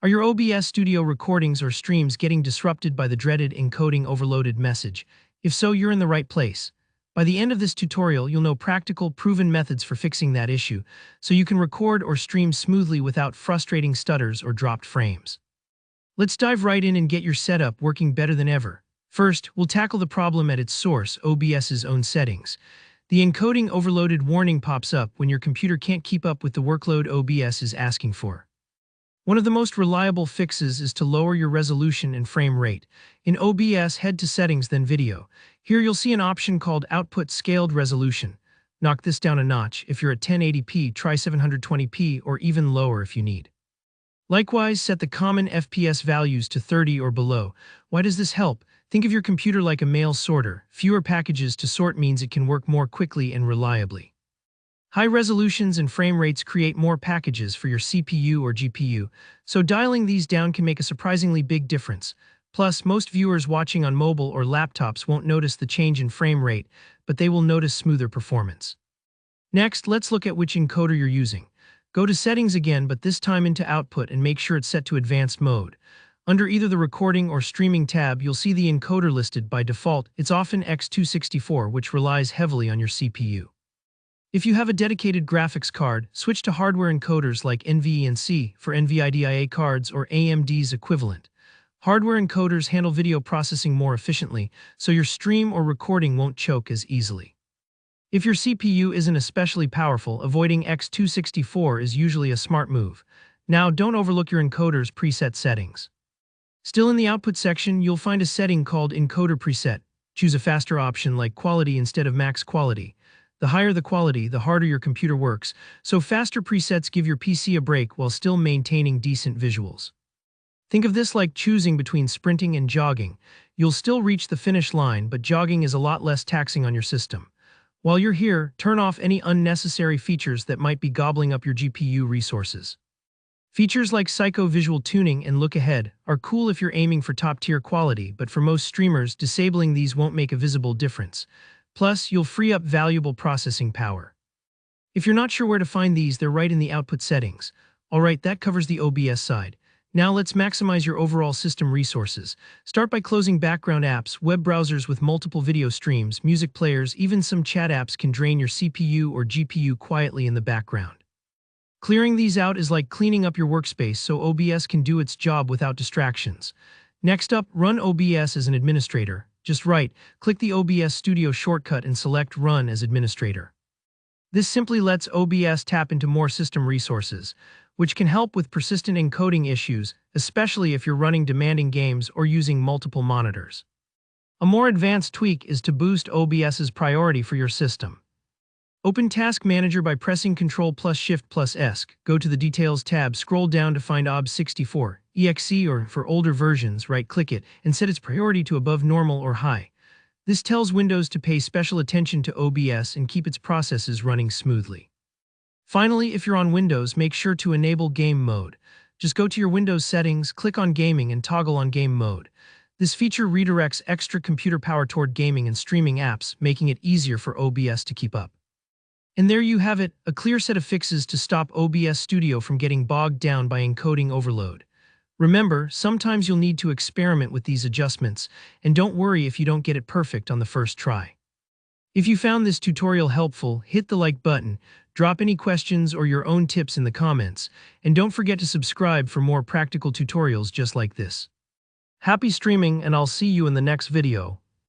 Are your OBS Studio recordings or streams getting disrupted by the dreaded encoding overloaded message? If so, you're in the right place. By the end of this tutorial, you'll know practical, proven methods for fixing that issue, so you can record or stream smoothly without frustrating stutters or dropped frames. Let's dive right in and get your setup working better than ever. First, we'll tackle the problem at its source, OBS's own settings. The encoding overloaded warning pops up when your computer can't keep up with the workload OBS is asking for. One of the most reliable fixes is to lower your resolution and frame rate. In OBS, head to Settings, then Video. Here you'll see an option called Output Scaled Resolution. Knock this down a notch. If you're at 1080p, try 720p or even lower if you need. Likewise, set the common FPS values to 30 or below. Why does this help? Think of your computer like a mail sorter. Fewer packages to sort means it can work more quickly and reliably. High resolutions and frame rates create more packages for your CPU or GPU, so dialing these down can make a surprisingly big difference. Plus, most viewers watching on mobile or laptops won't notice the change in frame rate, but they will notice smoother performance. Next, let's look at which encoder you're using. Go to Settings again, but this time into Output, and make sure it's set to Advanced Mode. Under either the Recording or Streaming tab, you'll see the encoder listed. By default, it's often X264, which relies heavily on your CPU. If you have a dedicated graphics card, switch to hardware encoders like NVENC for NVIDIA cards or AMD's equivalent. Hardware encoders handle video processing more efficiently, so your stream or recording won't choke as easily. If your CPU isn't especially powerful, avoiding X264 is usually a smart move. Now, don't overlook your encoder's preset settings. Still in the Output section, you'll find a setting called Encoder Preset. Choose a faster option like Quality instead of Max Quality. The higher the quality, the harder your computer works, so faster presets give your PC a break while still maintaining decent visuals. Think of this like choosing between sprinting and jogging. You'll still reach the finish line, but jogging is a lot less taxing on your system. While you're here, turn off any unnecessary features that might be gobbling up your GPU resources. Features like Psycho Visual Tuning and Look Ahead are cool if you're aiming for top-tier quality, but for most streamers, disabling these won't make a visible difference. Plus, you'll free up valuable processing power. If you're not sure where to find these, they're right in the Output settings. Alright, that covers the OBS side. Now let's maximize your overall system resources. Start by closing background apps, web browsers with multiple video streams, music players, even some chat apps can drain your CPU or GPU quietly in the background. Clearing these out is like cleaning up your workspace so OBS can do its job without distractions. Next up, run OBS as an administrator. Just click the OBS Studio shortcut and select Run as Administrator. This simply lets OBS tap into more system resources, which can help with persistent encoding issues, especially if you're running demanding games or using multiple monitors. A more advanced tweak is to boost OBS's priority for your system. Open Task Manager by pressing Ctrl+Shift+S. Go to the Details tab, scroll down to find OBS64, EXE, or for older versions, right-click it and set its priority to above normal or high. This tells Windows to pay special attention to OBS and keep its processes running smoothly. Finally, if you're on Windows, make sure to enable Game Mode. Just go to your Windows settings, click on Gaming, and toggle on Game Mode. This feature redirects extra computer power toward gaming and streaming apps, making it easier for OBS to keep up. And there you have it, a clear set of fixes to stop OBS Studio from getting bogged down by encoding overload. Remember, sometimes you'll need to experiment with these adjustments, and don't worry if you don't get it perfect on the first try. If you found this tutorial helpful, hit the like button, drop any questions or your own tips in the comments, and don't forget to subscribe for more practical tutorials just like this. Happy streaming, and I'll see you in the next video.